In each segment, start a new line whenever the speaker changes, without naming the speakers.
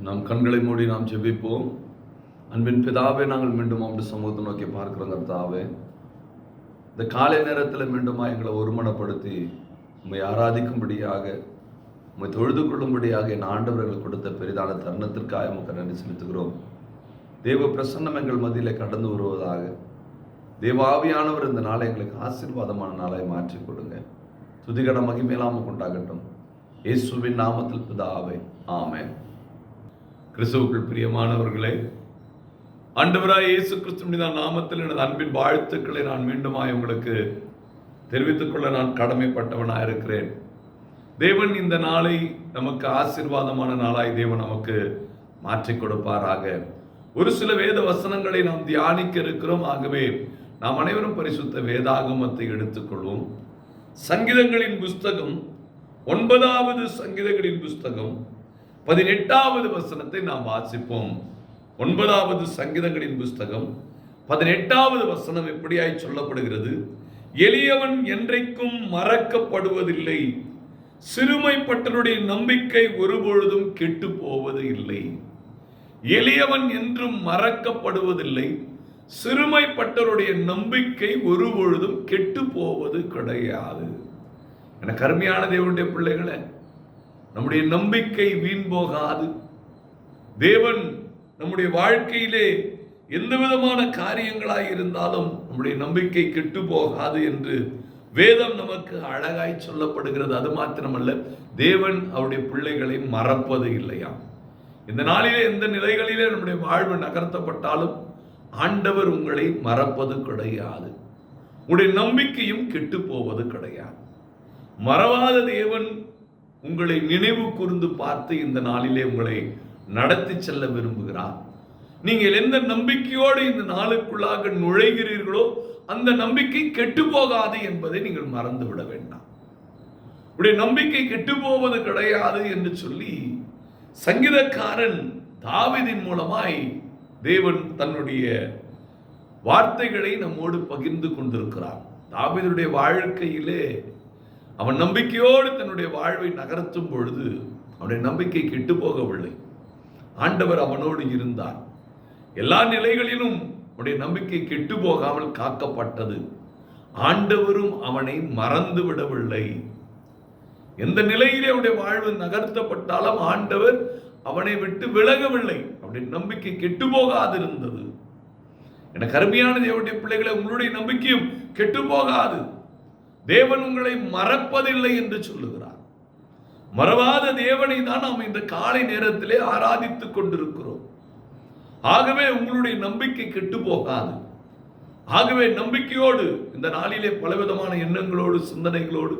நம் கண்களை மூடி நாம் ஜெபிப்போம். அன்பின் பிதாவே, நாங்கள் மீண்டும் அவருடைய சமூகத்தை நோக்கி பார்க்கிறோம். கர்த்தாவே, இந்த காலை நேரத்தில் மீண்டுமா எங்களை ஒருமனப்படுத்தி உம்மை ஆராதிக்கும்படியாக, உம்மை தொழுது கொள்ளும்படியாக என் ஆண்டவர்கள் கொடுத்த பெரிதான தருணத்திற்காக உமக்கு நன்றி செலுத்துகிறோம். தேவ பிரசன்னம் எங்கள் மத்தியிலே கடந்து வருவதாக. தேவாவியானவர் இந்த நாளை எங்களுக்கு ஆசீர்வாதமான நாளாய் மாற்றிக் கொடுங்க. துதிகட மகிமையில்லாமல் கொண்டாகட்டும். இயேசுவின் நாமத்தில் பிதாவே, ஆமென். கிறிஸ்துவுக்குள் பிரியமானவர்களே, ஆண்டவராய் இயேசு கிறிஸ்துவின் நாமத்தில் எனது அன்பின் வாழ்த்துக்களை நான் மீண்டுமாய் உங்களுக்கு தெரிவித்துக் கொள்ள நான் கடமைப்பட்டவனாக இருக்கிறேன். தேவன் இந்த நாளை நமக்கு ஆசீர்வாதமான நாளாய் தேவன் நமக்கு மாற்றிக் கொடுப்பாராக. ஒரு சில வேத வசனங்களை நாம் தியானிக்க இருக்கிறோம். ஆகவே நாம் அனைவரும் பரிசுத்த வேதாகமத்தை எடுத்துக்கொள்வோம். சங்கீதங்களின் புஸ்தகம் 9வது சங்கீதங்களின் புஸ்தகம் 18வது வசனத்தை நாம் வாசிப்போம். 9வது சங்கீதங்களின் புஸ்தகம் 18வது வசனம் எப்படியாய் சொல்லப்படுகிறது? எளியவன் என்றைக்கும் மறக்கப்படுவதில்லை, சிறுமைப்பட்டவருடைய நம்பிக்கை ஒருபொழுதும் கெட்டு போவது இல்லை. எளியவன் என்றும் மறக்கப்படுவதில்லை, சிறுமைப்பட்டவருடைய நம்பிக்கை ஒருபொழுதும் கெட்டு போவது கிடையாது. என கருமையான தேவனுடைய பிள்ளைகளே, நம்முடைய நம்பிக்கை வீண் போகாது. தேவன் நம்முடைய வாழ்க்கையிலே எந்த விதமான காரியங்களாய் இருந்தாலும் நம்முடைய நம்பிக்கை கெட்டு போகாது என்று வேதம் நமக்கு அழகாய் சொல்லப்படுகிறது. அது மாத்திரமல்ல, தேவன் அவருடைய பிள்ளைகளை மறப்பது இல்லையா. இந்த நாளிலே எந்த நிலைகளிலே நம்முடைய வாழ்வு நகர்த்தப்பட்டாலும் ஆண்டவர் உங்களை மறப்பது கிடையாது. உங்களுடைய நம்பிக்கையும் கெட்டு போவது கிடையாது. மறவாத தேவன் உங்களை நினைவு கூர்ந்து பார்த்து இந்த நாளிலே உங்களை நடத்தி செல்ல விரும்புகிறார். நீங்கள் எந்த நம்பிக்கையோடு இந்த நாளுக்குள்ளாக நுழைகிறீர்களோ அந்த நம்பிக்கை கெட்டு போகாது என்பதை நீங்கள் மறந்து விட வேண்டாம். உடைய நம்பிக்கை கெட்டு போவது கிடையாது என்று சொல்லி சங்கீதக்காரன் தாவீதின் மூலமாய் தேவன் தன்னுடைய வார்த்தைகளை நம்மோடு பகிர்ந்து கொண்டிருக்கிறார். தாவீதுடைய வாழ்க்கையிலே அவன் நம்பிக்கையோடு தன்னுடைய வாழ்வை நகர்த்தும் பொழுது அவனுடைய நம்பிக்கை கெட்டு போகவில்லை. ஆண்டவர் அவனோடு இருந்தார். எல்லா நிலைகளிலும் அவனுடைய நம்பிக்கை கெட்டு போகாமல் காக்கப்பட்டது. ஆண்டவரும் அவனை மறந்து விடவில்லை. எந்த நிலையிலே அவனுடைய வாழ்வு நகர்த்தப்பட்டாலும் ஆண்டவர் அவனை விட்டு விலகவில்லை. அவனுடைய நம்பிக்கை கெட்டு போகாதிருந்தது. என கருமையான தேவனுடைய பிள்ளைகளை, உங்களுடைய நம்பிக்கையும் கெட்டு போகாது. தேவன் உங்களை மறப்பதில்லை என்று சொல்லுகிறார். மறவாத தேவனை தான் நாம் இந்த காலை நேரத்திலே ஆராதித்துக் கொண்டிருக்கிறோம். ஆகவே உங்களுடைய நம்பிக்கை கெட்டு போகாது. ஆகவே நம்பிக்கையோடு இந்த நாளிலே பலவிதமான எண்ணங்களோடு, சிந்தனைகளோடு,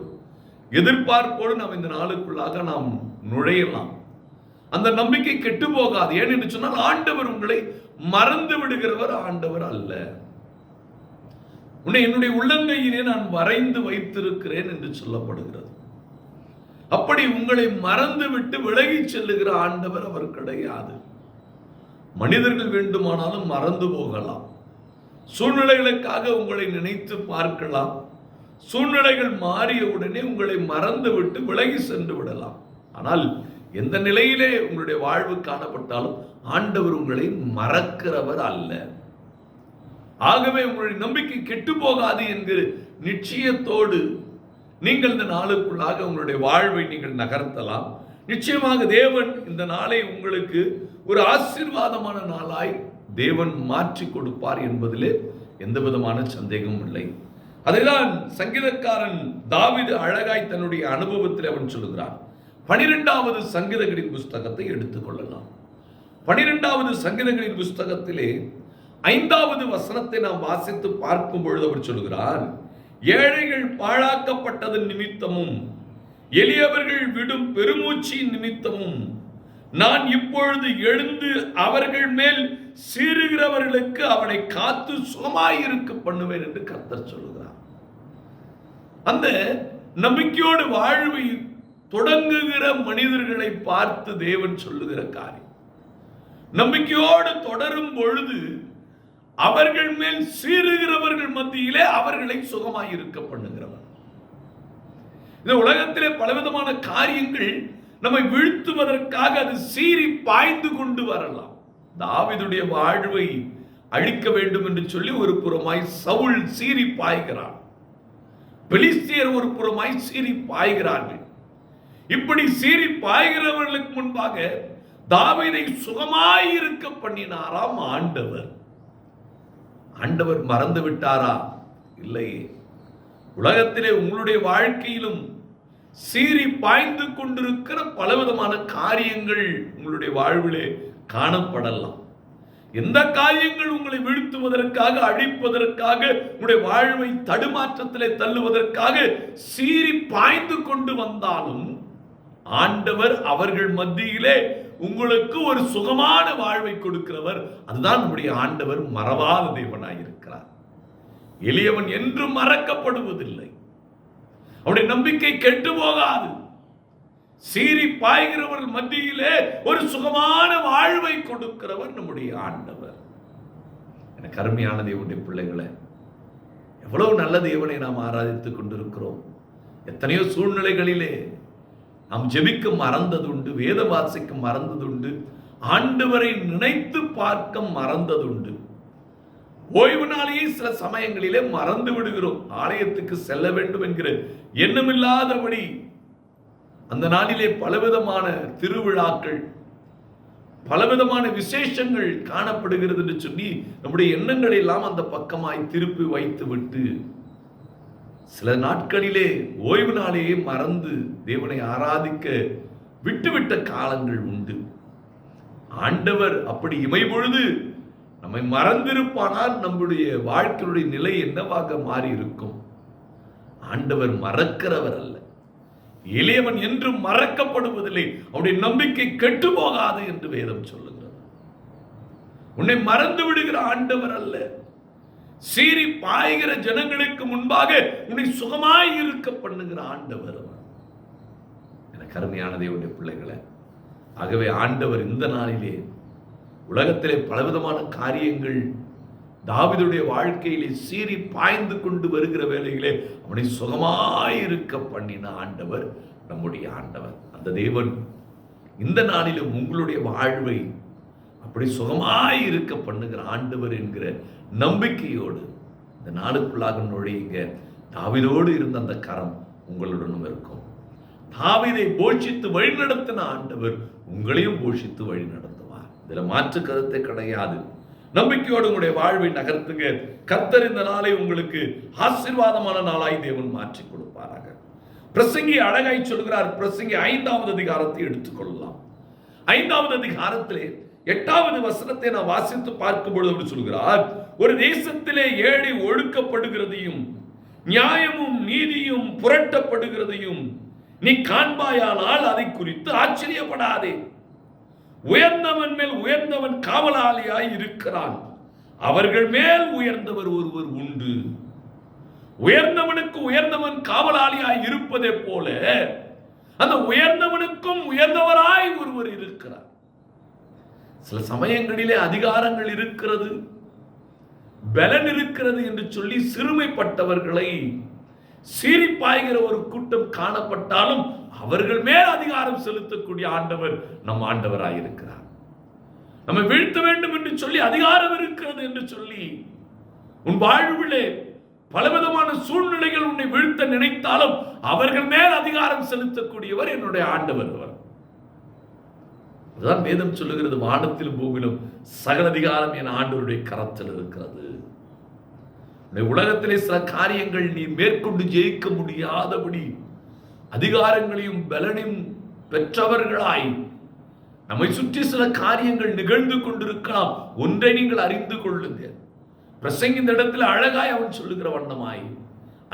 எதிர்பார்ப்போடு நாம் இந்த நாளுக்குள்ளாக நாம் நுழையலாம். அந்த நம்பிக்கை கெட்டு போகாது. ஏன் என்று சொன்னால் ஆண்டவர் உங்களை மறந்து விடுகிறவர் ஆண்டவர் அல்ல. உன்னை என்னுடைய உள்ளங்கையிலே நான் வரைந்து வைத்திருக்கிறேன் என்று சொல்லப்படுகிறது. அப்படி உங்களை மறந்து விட்டு விலகி செல்லுகிற ஆண்டவர் அவர் கிடையாது. மனிதர்கள் வேண்டுமானாலும் மறந்து போகலாம். சூழ்நிலைகளுக்காக உங்களை நினைத்து பார்க்கலாம். சூழ்நிலைகள் மாறிய உடனே உங்களை மறந்து விட்டு விலகி சென்று விடலாம். ஆனால் எந்த நிலையிலே உங்களுடைய வாழ்வு காணப்பட்டாலும் ஆண்டவர் உங்களை மறக்கிறவர் அல்ல. ஆகவே உங்களுடைய நம்பிக்கை கெட்டு போகாது என்கிற நிச்சயத்தோடு நீங்கள் இந்த நாளுக்குள்ளாக உங்களுடைய வாழ்வை நீங்கள் நகர்த்தலாம். நிச்சயமாக தேவன் இந்த நாளை உங்களுக்கு ஒரு ஆசீர்வாதமான நாளாய் தேவன் மாற்றி கொடுப்பார் என்பதிலே எந்த விதமான சந்தேகமும் இல்லை. அதைதான் சங்கீதக்காரன் தாவீது அழகாய் தன்னுடைய அனுபவத்தில் அவன் சொல்லுகிறான். 12வது சங்கீதங்களின் புஸ்தகத்தை எடுத்துக்கொள்ளலாம். 12வது சங்கீதங்களின் புஸ்தகத்திலே 5வது வசனத்தை நாம் வாசித்து பார்க்கும் பொழுது அவர் சொல்கிறார், ஏழைகள் பாழாக்கப்பட்டதன் நிமித்தமும் எளியவர்கள் விடும் பெருமூச்சியின் நிமித்தமும் நான் இப்பொழுது எழுந்து அவர்கள் மேல் சீறுகிறவர்களுக்கு அவனை காத்து சுகமாயிருக்க பண்ணுவேன் என்று கர்த்தர் சொல்லுகிறார். அந்த நம்பிக்கையோடு வாழ்வை தொடங்குகிற மனிதர்களை பார்த்து தேவன் சொல்லுகிற காரியம், நம்பிக்கையோடு தொடரும் பொழுது அவர்கள் மேல் சீறுகிறவர்கள் மத்தியிலே அவர்களை சுகமாயிருக்க பண்ணுகிறவர். இந்த உலகத்திலே பலவிதமான காரியங்கள் நம்மை வீழ்த்துவதற்காக அது சீறி பாய்ந்து கொண்டு வரலாம். தாவீதுடைய வாழ்வை அழிக்க வேண்டும் என்று சொல்லி ஒரு புறமாய் சவுல் சீறி பாய்கிறான், பெலிஸ்தியர் ஒரு புறமாய் சீறி பாய்கிறார்கள். இப்படி சீறி பாய்கிறவர்களுக்கு முன்பாக தாவீதை சுகமாய் இருக்க பண்ணினாராம் ஆண்டவர். ஆண்டவர் மறந்து விட்டாரா? இல்லையே. உலகத்திலே உங்களுடைய வாழ்க்கையிலும் சீறி பாய்ந்து கொண்டிருக்கிற பலவிதமான காரியங்கள் உங்களுடைய வாழ்விலே காணப்படலாம். எந்த காரியங்கள் உங்களை வீழ்த்துவதற்காக, அழிப்பதற்காக, உங்களுடைய வாழ்வை தடுமாற்றத்திலே தள்ளுவதற்காக சீறி பாய்ந்து கொண்டு வந்தாலும் ஆண்டவர் அவர்கள் மத்தியிலே உங்களுக்கு ஒரு சுகமான வாழ்வை கொடுக்கிறவர். அதுதான் நம்முடைய ஆண்டவர் மறவாத தேவனாயிருக்கிறார். எளியவன் என்றும் மறக்கப்படுவதில்லை. அவருடைய நம்பிக்கை கெட்டு போகாது. சீறி பாய்கிறவர்கள் மத்தியிலே ஒரு சுகமான வாழ்வை கொடுக்கிறவர் நம்முடைய ஆண்டவர். எனக்கு அருமையான தேவனுடைய பிள்ளைகளை, எவ்வளவு நல்ல தேவனை நாம் ஆராதித்துக் கொண்டிருக்கிறோம். எத்தனையோ சூழ்நிலைகளிலே நாம் ஜெபிக்க மறந்ததுண்டு, வேத வாசிக்க மறந்ததுண்டு, ஆண்டவரை நினைத்து பார்க்க மறந்ததுண்டு. ஓய்வு நாளையே சில சமயங்களிலே மறந்து விடுகிறோம். ஆலயத்துக்கு செல்ல வேண்டும் என்கிற எண்ணமில்லாதபடி அந்த நாளிலே பலவிதமான திருவிழாக்கள், பலவிதமான விசேஷங்கள் காணப்படுகிறது என்று சொல்லி நம்முடைய எண்ணங்களை எல்லாம் அந்த பக்கமாய் திருப்பி வைத்து விட்டு சில நாட்களிலே ஓய்வு நாளையே மறந்து தேவனை ஆராதிக்க விட்டுவிட்ட காலங்கள் உண்டு. ஆண்டவர் அப்படி இமைபொழுது நம்மை மறந்திருப்பானால் நம்முடைய வாழ்க்கையுடைய நிலை என்னவாக மாறி இருக்கும்? ஆண்டவர் மறக்கிறவர் அல்ல. எளியவன் என்றும் மறக்கப்படுவதில்லை. அவருடைய நம்பிக்கை கெட்டு போகாது என்று வேதம் சொல்லுகிறது. உன்னை மறந்து விடுகிற ஆண்டவர் அல்ல. சீறி பாய்கிற ஜனங்களுக்கு முன்பாக உன்னை சுகமாய் இருக்க பண்ணுகிற ஆண்டவர். எனக்கு அருமையான தேவனுடைய பிள்ளைகளை, ஆகவே ஆண்டவர் இந்த நாளிலே உலகத்திலே பலவிதமான காரியங்கள் தாவீதுடைய வாழ்க்கையிலே சீறி பாய்ந்து கொண்டு வருகிற வேளையிலே அவனை சுகமாயிருக்க பண்ணின ஆண்டவர் நம்முடைய ஆண்டவர். அந்த தேவன் இந்த நாளிலும் உங்களுடைய வாழ்வை அப்படி சுகமாயிருக்க பண்ணுகிற ஆண்டவர் என்கிற நம்பிக்கையோடு இந்த நாளுக்குள்ளாக நுழையுங்க. தாவீதோடு இருந்த அந்த கரம் உங்களுடனும் இருக்கும். தாவீதை போஷித்து வழிநடத்தின ஆண்டவர் உங்களையும் போஷித்து வழி நடத்துவார். இதுல மாற்று கருத்தை கிடையாது. நம்பிக்கையோடு உங்களுடைய வாழ்வை நகர்த்துங்க. கர்த்தர் இந்த நாளை உங்களுக்கு ஆசீர்வாதமான நாளாய் தேவன் மாற்றி கொடுப்பாராக. பிரசங்கி அழகாய் சொல்கிறார். பிரசங்கி 5வது அதிகாரத்தை எடுத்துக்கொள்ளலாம். 5வது அதிகாரத்திலே 8வது வசனத்தை நான் வாசித்து பார்க்கும் பொழுது அப்படி சொல்கிறார், ஒரு தேசத்திலே ஏழை ஒழுக்கப்படுகிறதையும் நியாயமும் நீதியும் புரட்டப்படுகிறதையும் நீ காண்பாயானால் அதை குறித்து ஆச்சரியப்படாதே. உயர்ந்தவன் மேல் உயர்ந்தவன் காவலாளியாய் இருக்கிறான். அவர்கள் மேல் உயர்ந்தவர் ஒருவர் உண்டு. உயர்ந்தவனுக்கு உயர்ந்தவன் காவலாளியாய் இருப்பதை போல அந்த உயர்ந்தவனுக்கும் உயர்ந்தவராய் ஒருவர் இருக்கிறார். சில சமயங்களிலே அதிகாரங்கள் இருக்கிறது, பலன் இருக்கிறது என்று சொல்லி சிறுமைப்பட்டவர்களை சீரிப்பாய்கிற ஒரு கூட்டம் காணப்பட்டாலும் அவர்கள் மேல் அதிகாரம் செலுத்தக்கூடிய ஆண்டவர் நம் ஆண்டவராயிருக்கிறார். நம்மை வீழ்த்த வேண்டும் என்று சொல்லி அதிகாரம் இருக்கிறது என்று சொல்லி உன் வாழ்விலே பலவிதமான சூழ்நிலைகள் உன்னை வீழ்த்த நினைத்தாலும் அவர்கள் மேல் அதிகாரம் செலுத்தக்கூடியவர் என்னுடைய ஆண்டவர். அதுதான் வேதம் சொல்லுகிறது, வானத்திலும் பூமியிலும் சகல அதிகாரம் என் ஆண்டவருடைய கரத்தில் இருக்கிறது. உலகத்திலே சில காரியங்கள் நீ மேற்கொண்டு ஜெயிக்க முடியாதபடி அதிகாரங்களையும் பலனையும் பெற்றவர்களாய் நம்மை சுற்றி சில காரியங்கள் நிகழ்ந்து கொண்டிருக்கலாம். ஒன்றை நீங்கள் அறிந்து கொள்ளுங்க. பிரசங்கி இந்த இடத்துல அழகாய் அவன் சொல்லுகிற வண்ணமாய்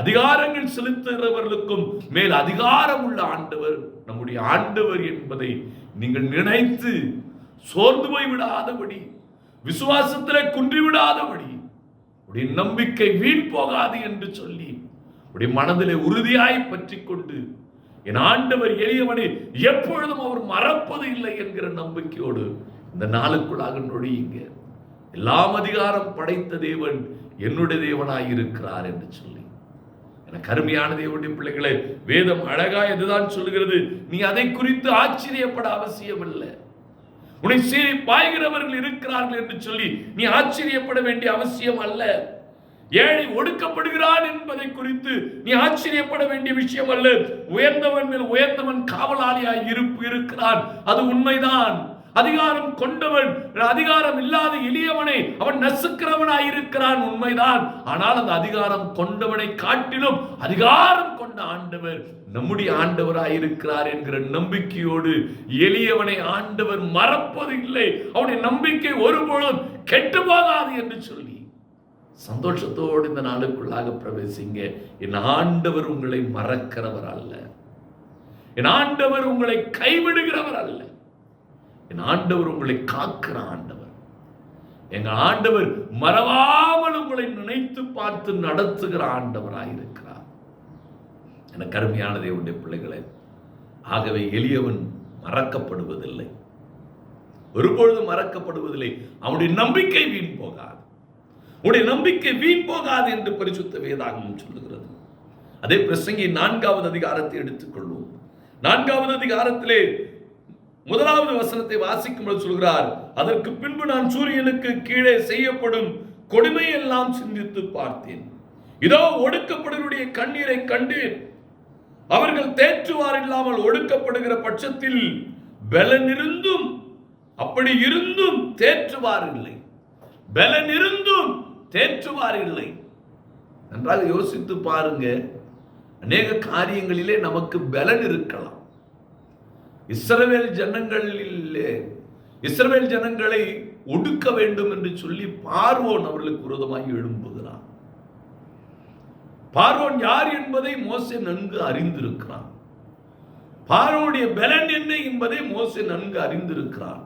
அதிகாரங்கள் செலுத்துகிறவர்களுக்கும் மேல் அதிகாரம் உள்ள ஆண்டவர் நம்முடைய ஆண்டவர் என்பதை நீங்கள் நினைத்து சோர்ந்து போய் விடாதபடி, விசுவாசத்திலே குன்றி விடாதபடி, உடைய நம்பிக்கை வீண் போகாது என்று சொல்லி உடைய மனதிலே உறுதியாய் பற்றி கொண்டு என் ஆண்டவர் எளியவனை எப்பொழுதும் அவர் மறப்பது இல்லை என்கிற நம்பிக்கையோடு இந்த நாளுக்குள்ளாக நுழையுங்க. எல்லாம் அதிகாரம் படைத்த தேவன் என்னுடைய தேவனாய் இருக்கிறார் என்று சொல்லி எனக்கு அருமையான தேவனுடைய பிள்ளைகளே, வேதம் அழகா இதுதான் சொல்லுகிறது. நீ அதை குறித்து ஆச்சரியப்பட அவசியம் இல்லை. உன்னை சீறி பாய்கிறவர்கள் இருக்கிறார்கள் என்று சொல்லி நீ ஆச்சரியப்பட வேண்டிய அவசியம் அல்ல. ஏழை ஒடுக்கப்படுகிறான் என்பதை குறித்து நீ ஆச்சரியப்பட வேண்டிய விஷயம் அல்ல. உயர்ந்தவன் மேல் உயர்ந்தவன் காவலாளியாய் இருக்கிறான், அது உண்மைதான். அதிகாரம் கொண்டவன் அதிகாரம் இல்லாத எளியவனை அவன் நசுக்கிறவனாய் இருக்கிறான், உண்மைதான். ஆனால் அந்த அதிகாரம் கொண்டவனை காட்டிலும் அதிகாரம் கொண்ட ஆண்டவர் நம்முடைய ஆண்டவராய் இருக்கிறார் என்கிற நம்பிக்கையோடு எளியவனை ஆண்டவர் மறப்பது இல்லை. அவனுடைய நம்பிக்கை ஒருபொழுதும் கெட்டு போகாது என்று சொல்லி சந்தோஷத்தோடு இந்த நாளுக்குள்ளாக பிரவேசிங்க. என் ஆண்டவர் உங்களை மறக்கிறவர் அல்ல. என் ஆண்டவர் உங்களை கைவிடுகிறவர் அல்ல. என் ஆண்டவர் உங்களை காக்கிற ஆண்டவர். எங்க ஆண்டவர் மறவாமல் உங்களை நினைத்து பார்த்து நடத்துகிற ஆண்டவராயிருக்கிறார். எனக்கு அருமையான தேவனுடைய பிள்ளைகளே, ஆகவே எளியவன் மறக்கப்படுவதில்லை, ஒருபொழுதும் மறக்கப்படுவதில்லை. அவனுடைய நம்பிக்கை வீண் போகாது. உடைய நம்பிக்கை வீண் போகாது என்று பரிசுத்த வேதாகமம் சொல்லுகிறது. அதே பிரசங்கி 4வது அதிகாரத்தை எடுத்துக்கொள்வோம். 4வது அதிகாரத்திலே 1வது வசனத்தை வாசிக்கும்போது சொல்கிறார், அதற்கு பின்பு நான் சூரியனுக்கு கீழே செய்யப்படும் கொடுமையெல்லாம் சிந்தித்து பார்த்தேன். இதோ ஒடுக்கப்படுவருடைய கண்ணீரை கண்டேன். அவர்கள் தேற்றுவார் இல்லாமல் ஒடுக்கப்படுகிற பட்சத்தில் பலன் இருந்தும், அப்படி இருந்தும் தேற்றுவார் இல்லை. பலன் இருந்தும் தேற்றுவார் இல்லை. நன்றாக யோசித்து பாருங்க. அநேக காரியங்களிலே நமக்கு பலன் இருக்கலாம். இஸ்ரவேல் ஜனங்களை ஒடுக்க வேண்டும் என்று சொல்லி பார்வோன் அவர்களுக்கு விரோதமாக எழும்புகிறான். பார்வோன் யார் என்பதை மோசே நன்கு அறிந்திருக்கிறான். பார்வோனுடைய பலன் என்ன என்பதை மோசே நன்கு அறிந்திருக்கிறான்.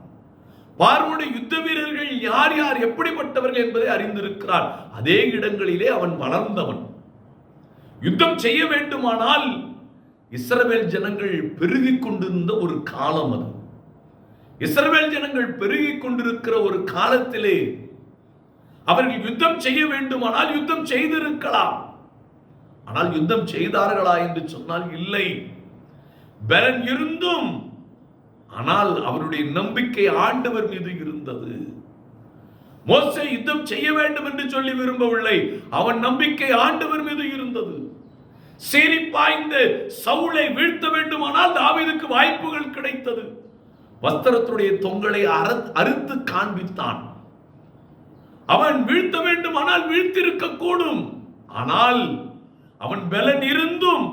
பார்வோனுடைய யுத்த வீரர்கள் யார் யார் எப்படிப்பட்டவர்கள் என்பதை அறிந்திருக்கிறார். அதே இடங்களிலே அவன் வளர்ந்தவன். யுத்தம் செய்ய வேண்டுமானால் இஸ்ரவேல் ஜனங்கள் பெருகிக் கொண்டிருந்த ஒரு காலம் அது. இஸ்ரவேல் ஜனங்கள் பெருகிக் கொண்டிருக்கிற ஒரு காலத்திலே அவர்கள் யுத்தம் செய்ய வேண்டுமானால் யுத்தம் செய்திருக்கலாம். ஆனால் யுத்தம் செய்தார்களா என்று சொன்னால் இல்லை. பலன் இருந்தும், ஆனால் அவருடைய நம்பிக்கை ஆண்டவர் மீது இருந்தது. மோசே யுத்தம் செய்ய வேண்டும் என்று சொல்லி விரும்பவில்லை, அவன் நம்பிக்கை ஆண்டவர் மீது இருந்தது. சீறி பாய்ந்து சவுலை வீழ்த்த வேண்டுமானால் தாவீதுக்கு வாய்ப்புகள் கிடைத்தது. வஸ்திரத்துடைய தொங்கலை அறுத்து காண்பித்தான். அவன் வீழ்த்த வேண்டுமானால் வீழ்த்திருக்க கூடும். ஆனால் அவன் பலன் இருந்தும்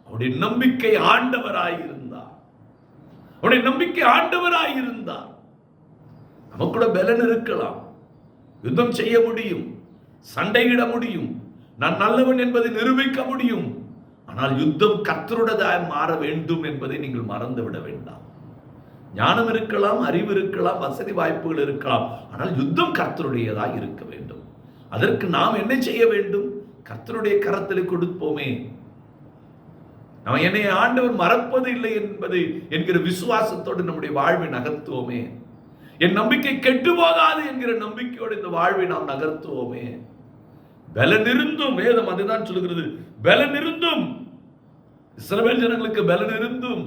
அவனுடைய நம்பிக்கை ஆண்டவராயிருந்தார். அவனுடைய நம்பிக்கை ஆண்டவராயிருந்தார். நமக்குள்ள பலன் இருக்கலாம், யுத்தம் செய்ய முடியும், சண்டையிட முடியும், நான் நல்லவன் என்பதை நிரூபிக்க முடியும். ஆனால் யுத்தம் கர்த்தருடையதாய் மாற வேண்டும் என்பதை நீங்கள் மறந்துவிட வேண்டாம். ஞானம் இருக்கலாம், அறிவு இருக்கலாம், வசதி வாய்ப்புகள் இருக்கலாம், ஆனால் யுத்தம் கர்த்தருடையதாய் இருக்க வேண்டும். அதற்கு நாம் என்ன செய்ய வேண்டும்? கர்த்தருடைய கரத்தில் கொடுப்போமே. நாம் என்னை ஆண்டவர் மறப்பது இல்லை என்பது என்கிற விசுவாசத்தோடு நம்முடைய வாழ்வை நகர்த்துவோமே. என் நம்பிக்கை கெட்டு போகாது என்கிற நம்பிக்கையோடு இந்த வாழ்வை நாம் நகர்த்துவோமே. பலன் இருந்தும், வேதம் அதுதான் சொல்லுகிறது, பலன் இருந்தும், இஸ்ரவேல் ஜனங்களுக்கு பலன் இருந்தும்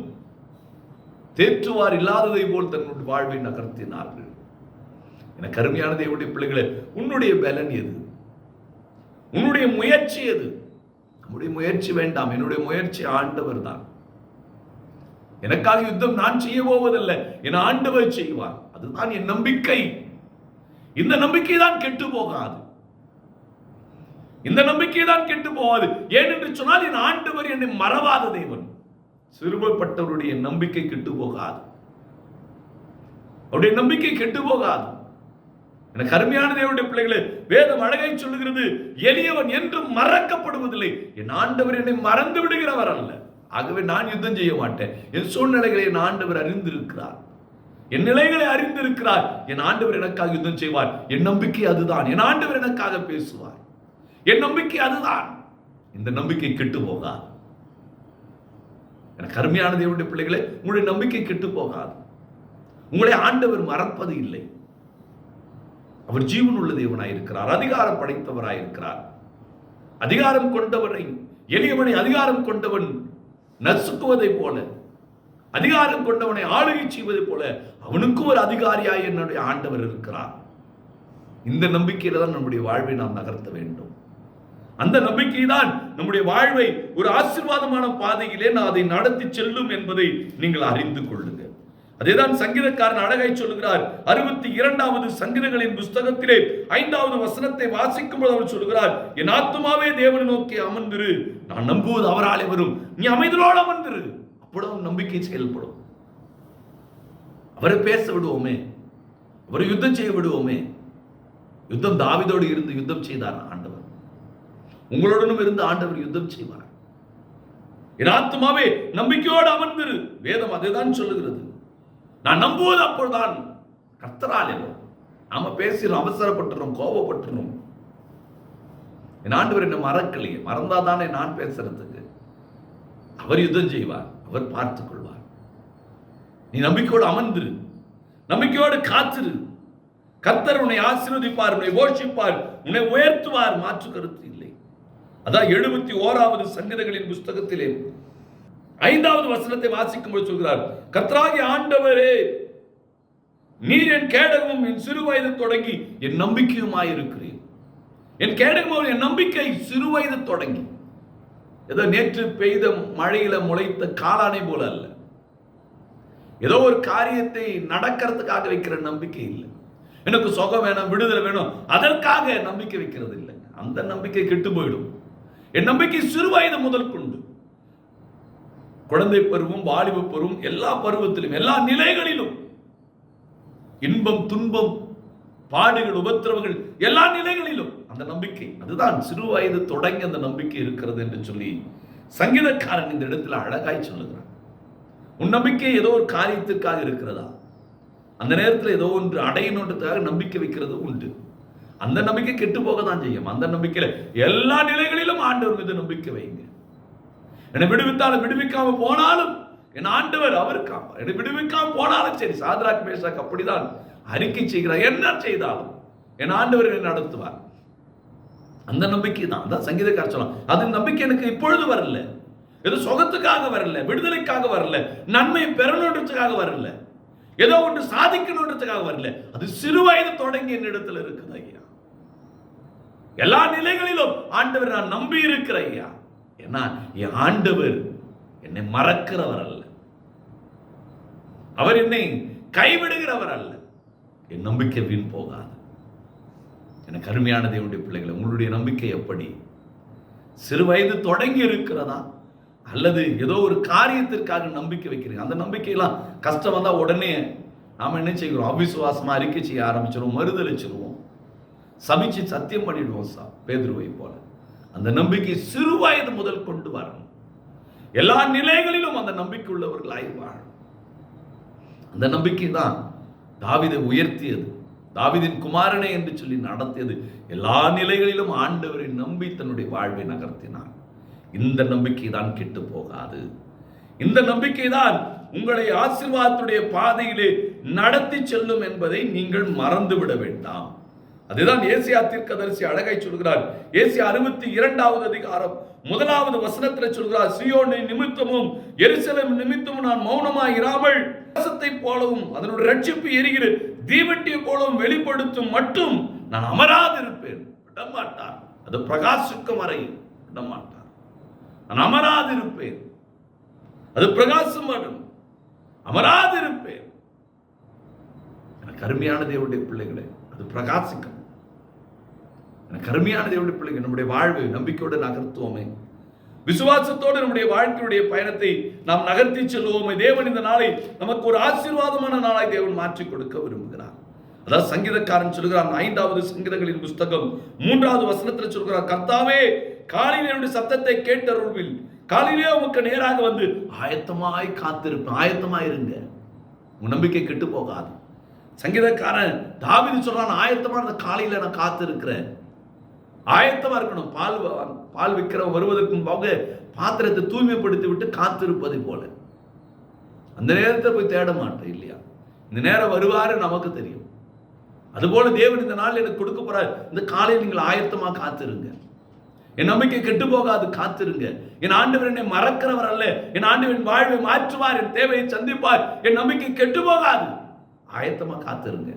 தேற்றுவார் இல்லாததை போல் தன்னுடைய வாழ்வை நகர்த்தினார்கள். எனக்கு அருமையான தேவனுடைய பிள்ளைகளே, உன்னுடைய பலன் எது? உன்னுடைய முயற்சி எது? நம்முடைய முயற்சி வேண்டாம். என்னுடைய முயற்சி ஆண்டவர் தான். எனக்காக யுத்தம் நான் செய்ய போவதில்லை, என் ஆண்டவர் செய்வார். அதுதான் என் நம்பிக்கை. இந்த நம்பிக்கை தான் கெட்டு போகாது. இந்த நம்பிக்கை தான் கெட்டு போகாது. ஏனென்று சொன்னால் என் ஆண்டவர் என்னை மறவாத தேவன். சிறுமைப்பட்டவருடைய நம்பிக்கை கெட்டு போகாது. அவருடைய நம்பிக்கை கெட்டு போகாது. எனக்கு அருமையான தேவனுடைய பிள்ளைகளே, வேதம் அழகை சொல்லுகிறது, எளியவன் என்றும் மறக்கப்படுவதில்லை. என் ஆண்டவர் என்னை மறந்து விடுகிறவர் அல்ல. ஆகவே நான் யுத்தம் செய்ய மாட்டேன். என் சூழ்நிலைகளை என் ஆண்டவர் அறிந்திருக்கிறார். என் நிலைகளை அறிந்திருக்கிறார். என் ஆண்டவர் எனக்காக யுத்தம் செய்வார். என் நம்பிக்கை அதுதான். என் ஆண்டவர் எனக்காக பேசுவார். என் நம்பிக்கை அதுதான். இந்த நம்பிக்கை கெட்டு போகாது. எனக்கு அருமையான தேவனுடைய பிள்ளைகளே, உங்களுடைய நம்பிக்கை கெட்டு போகாது. உங்களை ஆண்டவர் மறப்பது இல்லை. அவர் ஜீவன் உள்ள தேவனாயிருக்கிறார். அதிகாரம் படைத்தவராயிருக்கிறார். அதிகாரம் கொண்டவரை எளியவனை அதிகாரம் கொண்டவன் நசுக்குவதை போல, அதிகாரம் கொண்டவனை ஆளுகை செய்வதை போல அவனுக்கும் ஒரு அதிகாரியாய் என்னுடைய ஆண்டவர் இருக்கிறார். இந்த நம்பிக்கையில தான் நம்முடைய வாழ்வை நாம் நகர்த்த வேண்டும். அந்த நம்பிக்கை தான் நம்முடைய வாழ்வை ஒரு ஆசீர்வாதமான பாதையிலே நான் அதை நடத்தி செல்லும் என்பதை நீங்கள் அறிந்து கொள்ளுங்க. அதேதான் சங்கீதக்காரன் அழகாய் சொல்லுகிறார். 62வது சங்கீதங்களின் புஸ்தகத்திலே 5வது வசனத்தை வாசிக்கும் போது அவர் சொல்லுகிறார், என் ஆத்துமாவே தேவனை நோக்கி அமர்ந்திரு, நான் நம்புவது அவராலே வரும், நீ அமைதலோடு அமர்ந்திரு. அப்பொழுது நம்பிக்கை செயல்படும். அவரை பேச விடுவோமே, அவரை யுத்தம் செய்ய விடுவோமே. யுத்தம் தாவீதோடு இருந்து யுத்தம் செய்தார் ஆண்டவர். உங்களுடனும் இருந்து ஆண்டவர் யுத்தம் செய்வார். என் ஆத்துமாவே நம்பிக்கையோடு அமர்ந்திரு. வேதம் அதைதான் சொல்லுகிறது. நான் நம்புவது அப்பொழுதுதான் கர்த்தராலே வரும். நாம பேசுறோம், அவசரப்பட்டுறோம், கோபப்பட்டுறோம். என் ஆண்டவர் என்ன மறக்கலையே, மறந்தாதானே நான் பேசுறதுக்கு. அவர் யுத்தம் செய்வார், அவர் பார்த்துக் கொள்வார். நீ நம்பிக்கையோடு அமர்ந்திரு, நம்பிக்கையோடு காத்திரு. கர்த்தர் உன்னை ஆசீர்வதிப்பார், உன்னை போஷிப்பார், உன்னை உயர்த்துவார், மாற்று கருத்து இல்லை. அதான் 71வது சங்கீதங்களின் புஸ்தகத்திலே 5வது வசனத்தை வாசிக்கும்போது சொல்கிறார், கர்த்தராகிய ஆண்டவரே, நீர் என் கேடகமும் என் சிறு வயது தொடங்கி என் நம்பிக்கையுமாயிருக்கிறேன். என் கேடகமும் என் நம்பிக்கை சிறு வயது தொடங்கி, ஏதோ நேற்று பெய்த மழையில முளைத்த காளானை போல அல்ல. ஏதோ ஒரு காரியத்தை நடக்கிறதுக்காக வைக்கிற நம்பிக்கை இல்லை. எனக்கு சுகம் வேணும், விடுதலை வேணும், அதற்காக நம்பிக்கை வைக்கிறது இல்லை. அந்த நம்பிக்கை கெட்டு போயிடும். என் நம்பிக்கை சிறு வயது முதல் கொண்டு, குழந்தை பருவம், வாலிப பருவம், எல்லா பருவத்திலும், எல்லா நிலைகளிலும், இன்பம் துன்பம் பாடுகள் உபத்திரவங்கள் எல்லா நிலைகளிலும் அந்த நம்பிக்கை, அதுதான் சிறு வயது தொடங்கி அந்த நம்பிக்கை இருக்கிறது என்று சொல்லி சங்கீதக்காரன் இந்த இடத்துல அழகாய் சொல்லுகிறான். உன் நம்பிக்கை ஏதோ ஒரு காரியத்திற்காக இருக்கிறதா? அந்த நேரத்தில் ஏதோ ஒன்று அடையணுன்றதுக்காக நம்பிக்கை வைக்கிறது உண்டு. அந்த நம்பிக்கை கெட்டு போக தான் செய்யும். அந்த நம்பிக்கையில எல்லா நிலைகளிலும் ஆண்டவர் மீது நம்பிக்கை வைங்க. என்னை விடுவித்தாலும் விடுவிக்காம போனாலும் என் ஆண்டவர் அவருக்காம, என்னை விடுவிக்காம போனாலும் சரி. சாத்ராக் மேஷாக் அப்படிதான் அறிக்கை செய்கிறார், என்ன செய்தாலும் என் ஆண்டவர் என்னை நடத்துவார். அந்த நம்பிக்கை தான். அதான் சங்கீதக்காரர் சொல்லலாம், அது நம்பிக்கை எனக்கு இப்பொழுது வரல, ஏதோ சுகத்துக்காக வரல, விடுதலைக்காக வரல, நன்மை பெறணுன்றதுக்காக வரல, ஏதோ ஒன்று சாதிக்கணுன்றதுக்காக வரல. அது சிறு வயது தொடங்கி என்னிடத்தில் இருக்குது ஐயா. எல்லா நிலைகளிலும் ஆண்டவர் நான் நம்பி இருக்கிற ஐயா. ஏன்னா என் ஆண்டவர் என்னை மறக்கிறவர் அல்ல, அவர் என்னை கைவிடுகிறவர் அல்ல. என் நம்பிக்கை வீண் போகாது. எனக்கு அருமையான தேவனுடைய பிள்ளைகளை, உங்களுடைய நம்பிக்கை எப்படி? சிறு வயது தொடங்கி இருக்கிறதா, அல்லது ஏதோ ஒரு காரியத்திற்காக நம்பிக்கை வைக்கிறீங்க? அந்த நம்பிக்கையெல்லாம் கஷ்டம் வந்தா உடனே நாம என்ன செய்கிறோம்? அவிசுவாசமா அறிக்கை செய்ய ஆரம்பிச்சிருவோம், மறுதளிச்சிருவோம், சபிச்சு சத்தியம் பண்ணிடுவோம், பேதுருவை போல. அந்த நம்பிக்கை சிறு வயது முதல் கொண்டு வரணும். எல்லா நிலைகளிலும் அந்த நம்பிக்கை உள்ளவர்களாய் வாழும். அந்த நம்பிக்கை தான் தாவீதை உயர்த்தியது, தாவீதின் குமாரனே என்று சொல்லி நடத்தியது. எல்லா நிலைகளிலும் ஆண்டவரை நம்பி தன்னுடைய வாழ்வை நகர்த்தினார். இந்த நம்பிக்கை தான் கெட்டு போகாது. இந்த நம்பிக்கை தான் உங்களை ஆசீர்வாதத்துடைய பாதையிலே நடத்தி செல்லும் என்பதை நீங்கள் மறந்துவிட வேண்டாம். அதுதான் ஏசியா தீர்க்கதரிசி அழகாய் சொல்கிறார். ஏசியா 62வது அதிகாரம் 1வது வசனத்தில் சொல்கிறார், சீயோனின் நிமித்தமும் எருசலேம் நிமித்தமும் நான் மௌனமாய் இராமல் பிரகாசத்தை போலவும் அதனுடைய ரட்சிப்பு எரிகிற தீவட்டியை போலவும் வெளிப்படுத்தும் மட்டும் நான் அமராதிருப்பேன். விடமாட்டார். அது பிரகாசிக்கும் வரை விடமாட்டார். நான் அமராதிருப்பேன். அது பிரகாசம் வரும். அமராதிருப்பேன். எனக்கு அருமையான தேவனுடைய பிள்ளைகளே, அது பிரகாசிக்கும். எனக்கு அருமையான தேவனுடைய பிள்ளைகள், நம்முடைய வாழ்வை நம்பிக்கையோடு நகர்த்துவோமே, விசுவாசத்தோடு நம்முடைய வாழ்க்கையுடைய பயணத்தை நாம் நகர்த்தி செல்வோமே. தேவன் இந்த நாளை நமக்கு ஒரு ஆசீர்வாதமான நாளாய் தேவன் மாற்றிக் கொடுக்க விரும்புகிறார். அதாவது சங்கீதக்காரன் சொல்கிறார், 5வது சங்கீதங்களின் புஸ்தகம் 3வது வசனத்தில் சொல்கிறார், கர்த்தாவே காலையிலே என்னுடைய சத்தத்தை கேட்டருள்வில், காலையிலே உமக்கு நேராக வந்து ஆயத்தமாய் காத்திருப்பேன். ஆயத்தமாய் இருங்க, உன் நம்பிக்கை கெட்டு போகாது. சங்கீதக்காரன் தாவீது சொல்றான், ஆயத்தமான காலையில நான் காத்திருக்கிறேன். ஆயத்தமா இருக்கணும். பால் விற்கிறவன் வருவதற்கு முன்பாக பாத்திரத்தை தூய்மைப்படுத்தி விட்டு காத்திருப்பதை போல. அந்த நேரத்தை போய் தேட மாட்டேன் இல்லையா? இந்த நேரம் வருவாரு நமக்கு தெரியும். அதுபோல தேவன் இந்த நாள் எனக்கு கொடுக்க போறார். இந்த காலையில் நீங்கள் ஆயத்தமா காத்திருங்க. என் நம்பிக்கை கெட்டு போகாது, காத்திருங்க. என் ஆண்டவர் என்னை மறக்கிறவர் அல்ல. என் ஆண்டவரின் வாழ்வை மாற்றுவார், என் தேவையை சந்திப்பார். என் நம்பிக்கை கெட்டு போகாது. ஆயத்தமா காத்திருங்க.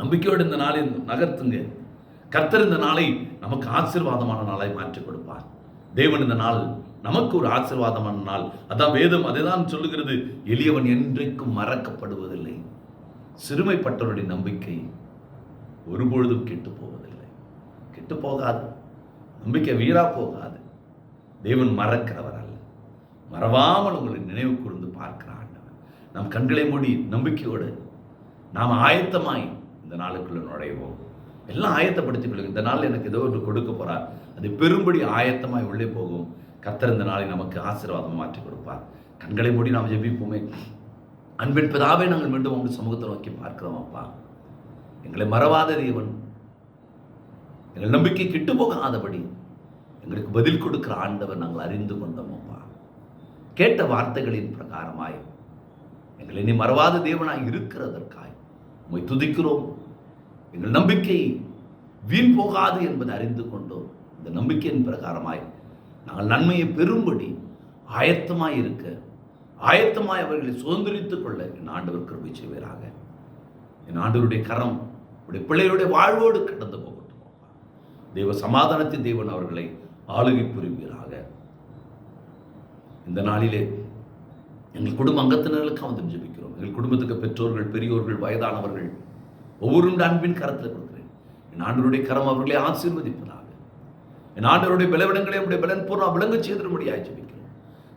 நம்பிக்கையோடு இந்த நாளை நகர்த்துங்க. கர்த்தர் இந்த நாளை நமக்கு ஆசீர்வாதமான நாளை மாற்றி கொடுப்பார். தேவன் இந்த நாள் நமக்கு ஒரு ஆசீர்வாதமான நாள். அதான் வேதம் அதைதான் சொல்லுகிறது. எளியவன் என்றைக்கும் மறக்கப்படுவதில்லை. சிறுமைப்பட்டவருடைய நம்பிக்கை ஒருபொழுதும் கெட்டு போவதில்லை. கெட்டு போகாது. நம்பிக்கை வீணா போகாது. தேவன் மறக்கிறவர் அல்ல. மறவாமல் உங்களை நினைவு கூர்ந்து பார்க்கிற ஆண்டவர். நம் கண்களை மூடி நம்பிக்கையோடு நாம் ஆயத்தமாய் இந்த நாளுக்குள்ள நுழைவோம். எல்லாம் ஆயத்தப்படுத்திக் கொள்ளுங்க. இந்த நாள் எனக்கு ஏதோ ஒன்று கொடுக்க போறார், அது பெரும்படி ஆயத்தமாய் உள்ளே போகும். கர்த்தர் இந்த நாளை நமக்கு ஆசீர்வாதம் மாற்றி கொடுப்பார். கண்களை மூடி நாம் ஜெபிப்போமே. அன்பின் பிதாவே, நாங்கள் மீண்டும் உங்கள் சமூகத்தை நோக்கி பார்க்கிறோம். அப்பா, எங்களை மறவாத தேவன், எங்கள் நம்பிக்கை கிட்டு போகாதபடி எங்களுக்கு பதில் கொடுக்கிற ஆண்டவர் நாங்கள் அறிந்து கொண்டோம். அப்பா, கேட்ட வார்த்தைகளின் பிரகாரமாய் எங்களை நீ மறவாத தேவனாய் இருக்கிறதற்காய் உம்மை துதிக்கிறோம். எங்கள் நம்பிக்கை வீண் போகாது என்பதை அறிந்து கொண்டோம். இந்த நம்பிக்கையின் பிரகாரமாய் நாங்கள் நன்மையை பெறும்படி ஆயத்தமாய் இருக்க, ஆயத்தமாய் அவர்களை சுதந்திரித்துக் கொள்ள என் ஆண்டவர் கிருபை செய்வீராக. என் ஆண்டவருடைய கரம் உடைய பிள்ளைகளுடைய வாழ்வோடு கடந்து போகட்டும். தேவ சமாதானத்தின் தேவன் அவர்களை ஆளுகை புரிவீராக. இந்த நாளிலே எங்கள் குடும்ப அங்கத்தினர்களுக்காக வந்து ஜெபிக்கிறோம். எங்கள் குடும்பத்துக்கு பெற்றோர்கள், பெரியோர்கள், வயதானவர்கள் ஒவ்வொருடைய அன்பின் கரத்தில் கொடுக்கிறேன். என் ஆண்டவருடைய கரம் அவர்களை ஆசீர்வதிப்பதாக. என் ஆண்டவருடைய பலவிடங்களை உடைய பலன் பூர்ண விளங்க செய்திரும்படியாக ஜெபிக்கிறோம்.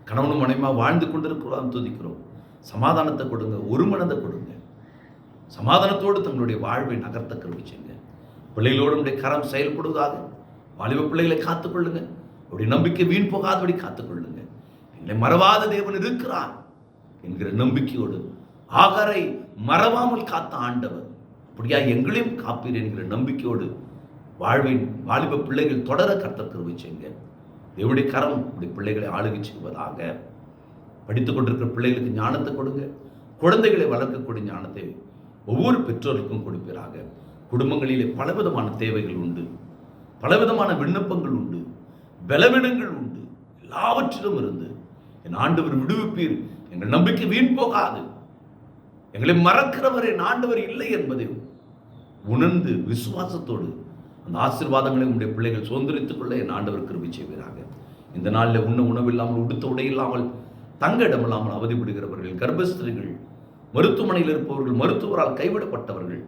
கணவனும் மனைவியுமா வாழ்ந்து கொண்டிருக்கிறோம், துதிக்கிறோம். சமாதானத்தை கொடுங்க, ஒரு மனதை கொடுங்க. சமாதானத்தோடு தங்களுடைய வாழ்வை நகர்த்த கருவி செய்யுங்க. பிள்ளைகளோடு உடைய கரம் செயல்படுவதாக. வாலிப பிள்ளைகளை காத்துக்கொள்ளுங்க. அவருடைய நம்பிக்கை வீண் போகாதபடி காத்துக்கொள்ளுங்க. என்னை மறவாத தேவன் இருக்கிறார் என்கிற நம்பிக்கையோடு ஆகாரை மறவாமல் காத்த ஆண்டவர் அப்படியா எங்களையும் காப்பீர் என்கிற நம்பிக்கையோடு வாழ்வின் வாலிப பிள்ளைகள் தொடர கர்த்தர் கிருபை செய்யுங்க. தேவனுடைய கரம் உடைய பிள்ளைகளை ஆளுகை செய்வதாக. படித்துக் கொண்டிருக்கிற பிள்ளைகளுக்கு ஞானத்தை கொடுங்க. குழந்தைகளை வளர்க்கக்கூடிய ஞானத்தை ஒவ்வொரு பெற்றோருக்கும் கொடுப்பீராக. குடும்பங்களிலே பலவிதமான தேவைகள் உண்டு, பலவிதமான விண்ணப்பங்கள் உண்டு, பலவீனங்கள் உண்டு. எல்லாவற்றிலும் இருந்து என் ஆண்டவர் விடுவிப்பீர். எங்கள் நம்பிக்கை வீண் போகாது. எங்களை மறக்கிறவர் என் ஆண்டவர் இல்லை என்பதை உணர்ந்து விசுவாசத்தோடு அந்த ஆசீர்வாதங்களை உடைய பிள்ளைகள் சுதந்திரித்துக் கொள்ள என் ஆண்டவர் கிருபை செய்வீராக. இந்த நாளில் உண்ண உணவில்லாமல், உடுத்த உடை இல்லாமல், தங்க இடமில்லாமல் அவதிப்படுகிறவர்கள், கர்ப்பஸ்திரிகள், மருத்துவமனையில் இருப்பவர்கள், மருத்துவரால் கைவிடப்பட்டவர்கள்,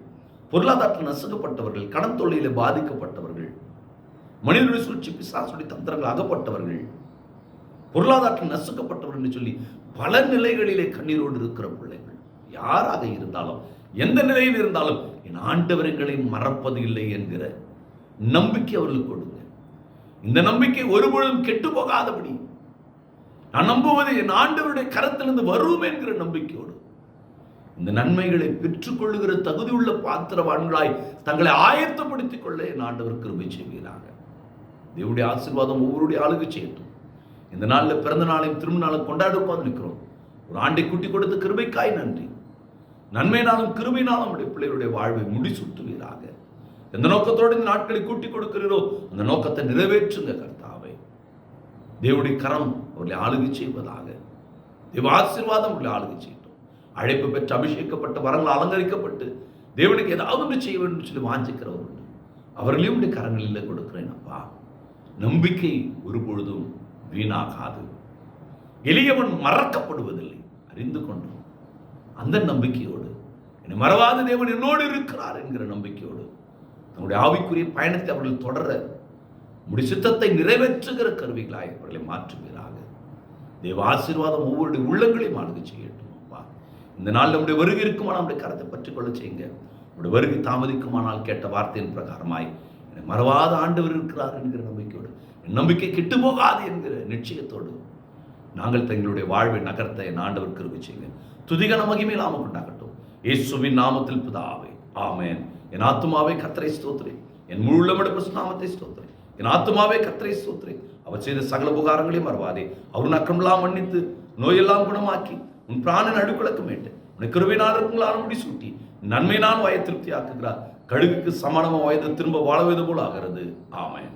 பொருளாதாரத்தில் நசுக்கப்பட்டவர்கள், கடன் தொல்லையில் பாதிக்கப்பட்டவர்கள், மனிதனுடைய சூழ்ச்சி பிசாசுடைய தந்திரங்கள் அகப்பட்டவர்கள், பொருளாதாரத்தில் நசுக்கப்பட்டவர்கள் என்று சொல்லி பல நிலைகளிலே கண்ணீரோடு இருக்கிற பிள்ளைகள் யாராக இருந்தாலும், எந்த நிலையில் இருந்தாலும் என் ஆண்டவர்களை மறப்பது இல்லை என்கிற நம்பிக்கை அவர்களுக்கு கொடுங்க. இந்த நம்பிக்கை ஒருபொழுதும் கெட்டு போகாதபடி நான் நம்புவது என் ஆண்டவருடைய கரத்திலிருந்து வரும் என்கிற நம்பிக்கையோடு இந்த நன்மைகளை பெற்றுக்கொள்ளுகிற தகுதியுள்ள பாத்திரவான்களாய் தங்களை ஆயத்தப்படுத்திக் கொள்ள என் ஆண்டவர் கிருபை செய்வீராக. தேவனுடைய ஆசீர்வாதம் ஒவ்வொருடைய ஆளுகை செய்யட்டும். இந்த நாளில் பிறந்த நாளையும் திரும்ப நாளும் கொண்டாடுப்பாது இருக்கிறோம். ஒரு ஆண்டை கூட்டி கொடுத்த கிருபைக்காய் நன்றி. நன்மையினாலும் கிருபையினாலும் நம்முடைய பிள்ளைகளுடைய வாழ்வை முடிசூட்டுவீராக. எந்த நோக்கத்தோடு இந்த நாட்களை கூட்டி கொடுக்கிறீரோ அந்த நோக்கத்தை நிறைவேற்றுங்க கர்த்தாவே. தேவனுடைய கரம் அவர்களை ஆளுகை செய்வதாக. தேவ ஆசீர்வாதம் அவர்களை ஆளுகை செய்யட்டும். அழைப்பு பெற்று அபிஷேகப்பட்ட வரங்கள் அலங்கரிக்கப்பட்டு தேவனுக்கு ஏதாவது ஒன்று செய்ய வேண்டும் சொல்லி வாஞ்சிக்கிறவர் உண்டு. அவர்களையும் உடைய கரங்களில் கொடுக்கிறேன் அப்பா. நம்பிக்கை ஒருபொழுதும் வீணாகாது. எளியவன் மறக்கப்படுவதில்லை அறிந்து கொண்டோம். அந்த நம்பிக்கையோடு என்னை மறவாத தேவன் என்னோடு இருக்கிறார் என்கிற நம்பிக்கையோடு தன்னுடைய ஆவிக்குரிய பயணத்தை அவர்கள் தொடர உம்முடைய சித்தத்தை நிறைவேற்றுகிற கருவிகளாய் அவர்களை மாற்றுவீராக. தேவ ஆசீர்வாதம் ஒவ்வொருடைய உள்ளங்களையும் ஆளுகை செய்யட்டும் அப்பா. இந்த நாள் நம்முடைய வருகை இருக்குமானால் நம்முடைய கரத்தை பற்றிக் கொள்ள செய்யுங்க. நம்முடைய வருகை தாமதிக்குமானால் கேட்ட வார்த்தையின் பிரகாரமாய் என்னை மறவாத ஆண்டவர் இருக்கிறார் என்கிற நம்பிக்கையோடு, என் நம்பிக்கை கெட்டு போகாது என்கிற நிச்சயத்தோடு நாங்கள் தங்களுடைய வாழ்வை நகர்த்த என் ஆண்டவர் கிருபை செய்யுங்க. துதிகன மகிமை நாமம் உண்டாகட்டும். இயேசுவின் நாமத்தில் பிதாவே, ஆமென். என் ஆத்துமாவே கர்த்தரை ஸ்தோத்திரி, என் முழு உள்ளமுடைய நாமத்தை ஸ்தோத்திரி. என் ஆத்துமாவே கர்த்தரை ஸ்தோத்திரி. அவர் செய்த சகல உபகாரங்களையும் மறவாதே. அவர் நக்கமெல்லாம் மன்னித்து நோயெல்லாம் குணமாக்கி உன் பிராணன் அடுக்குலக்கு மேட்டு உன்னை கிருபையினால் இருக்குங்களான முடி சூட்டி நன்மை நான் வய திருப்தி ஆக்குகிறார். கழுகுக்கு சமானமாக வயது திரும்ப வாழவது போல ஆகிறது. ஆமென்.